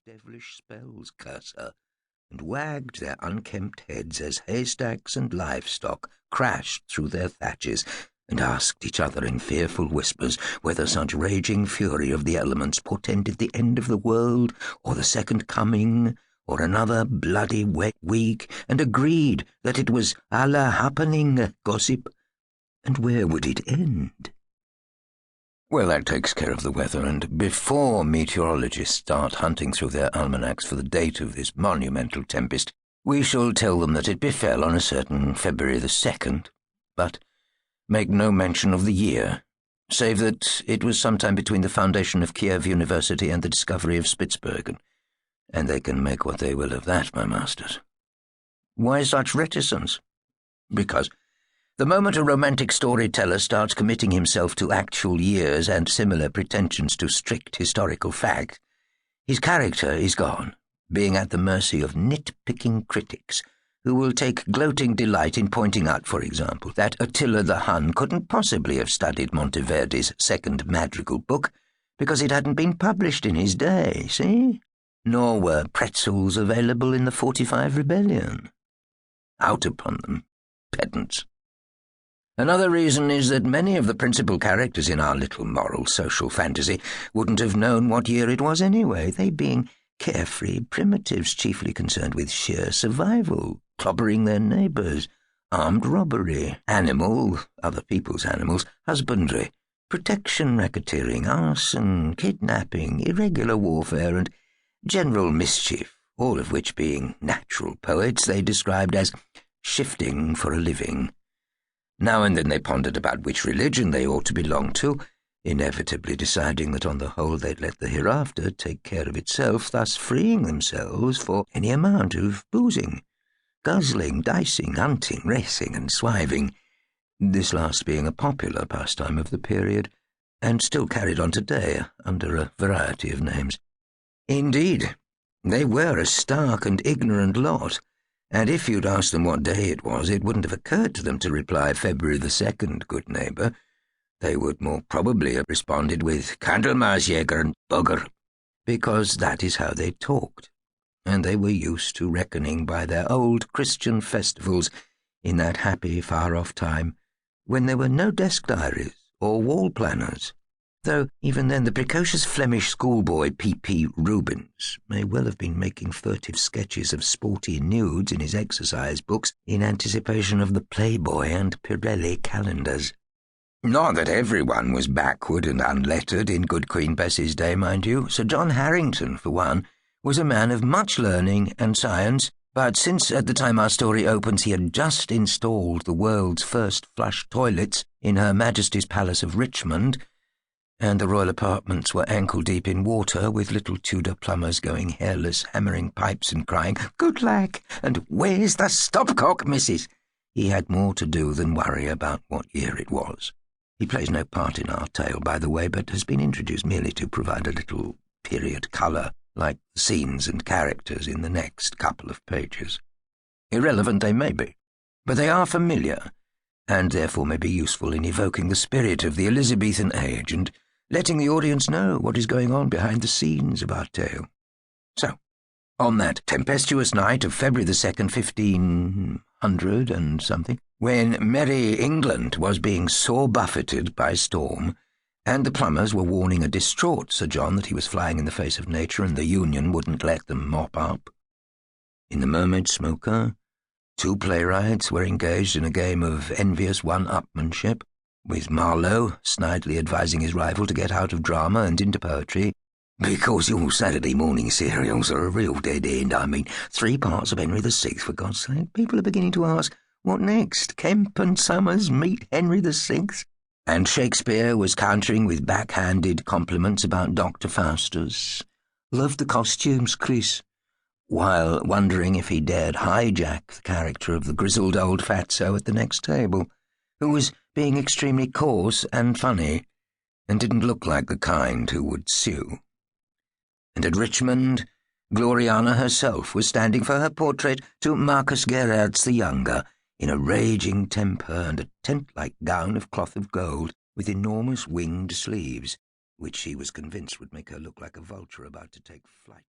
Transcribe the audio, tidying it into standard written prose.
devilish spells, curse her, and wagged their unkempt heads as haystacks and livestock crashed through their thatches, and asked each other in fearful whispers whether such raging fury of the elements portended the end of the world, or the second coming, or another bloody wet week, and agreed that it was alla happening gossip. And where would it end? Well, that takes care of the weather, and before meteorologists start hunting through their almanacs for the date of this monumental tempest, we shall tell them that it befell on a certain February the 2nd, but make no mention of the year, save that it was sometime between the foundation of Kiev University and the discovery of Spitzbergen, and they can make what they will of that, my masters. Why such reticence? Because the moment a romantic storyteller starts committing himself to actual years and similar pretensions to strict historical fact, his character is gone, being at the mercy of nitpicking critics, who will take gloating delight in pointing out, for example, that Attila the Hun couldn't possibly have studied Monteverdi's second madrigal book, because it hadn't been published in his day, see? Nor were pretzels available in the '45 rebellion. Out upon them, pedants. Another reason is that many of the principal characters in our little moral social fantasy wouldn't have known what year it was anyway, they being carefree primitives chiefly concerned with sheer survival, clobbering their neighbours, armed robbery, other people's animals, husbandry, protection racketeering, arson, kidnapping, irregular warfare, and general mischief, all of which, being natural poets, they described as shifting for a living. Now and then they pondered about which religion they ought to belong to, inevitably deciding that on the whole they'd let the hereafter take care of itself, thus freeing themselves for any amount of boozing, guzzling, dicing, hunting, racing, and swiving, this last being a popular pastime of the period, and still carried on today under a variety of names. Indeed, they were a stark and ignorant lot, and if you'd asked them what day it was, it wouldn't have occurred to them to reply February the 2nd, good neighbour. They would more probably have responded with Candlemasjäger and Bugger, because that is how they talked, and they were used to reckoning by their old Christian festivals in that happy far-off time when there were no desk diaries or wall planners, though even then the precocious Flemish schoolboy P.P. Rubens may well have been making furtive sketches of sporty nudes in his exercise books in anticipation of the Playboy and Pirelli calendars. Not that everyone was backward and unlettered in Good Queen Bess's day, mind you. Sir John Harrington, for one, was a man of much learning and science, but since at the time our story opens he had just installed the world's first flush toilets in Her Majesty's Palace of Richmond, and the royal apartments were ankle-deep in water, with little Tudor plumbers going hairless, hammering pipes and crying, "Good lack!" and "Where's the stopcock, missus?" He had more to do than worry about what year it was. He plays no part in our tale, by the way, but has been introduced merely to provide a little period colour, like the scenes and characters in the next couple of pages. Irrelevant they may be, but they are familiar, and therefore may be useful in evoking the spirit of the Elizabethan age and letting the audience know what is going on behind the scenes of our tale. So, on that tempestuous night of February the 2nd, 1500 and something, when Merrie England was being sore buffeted by storm, and the plumbers were warning a distraught Sir John that he was flying in the face of nature and the Union wouldn't let them mop up, in the Mermaid Smoker, 2 playwrights were engaged in a game of envious one-upmanship, with Marlowe snidely advising his rival to get out of drama and into poetry, because your Saturday morning serials are a real dead end. I mean, 3 parts of Henry VI, for God's sake. People are beginning to ask, what next? Kemp and Summers meet Henry VI? And Shakespeare was countering with backhanded compliments about Dr. Faustus. Loved the costumes, Chris, while wondering if he dared hijack the character of the grizzled old fatso at the next table, who was being extremely coarse and funny, and didn't look like the kind who would sue. And at Richmond, Gloriana herself was standing for her portrait to Marcus Gerards the Younger, in a raging temper and a tent-like gown of cloth of gold, with enormous winged sleeves, which she was convinced would make her look like a vulture about to take flight.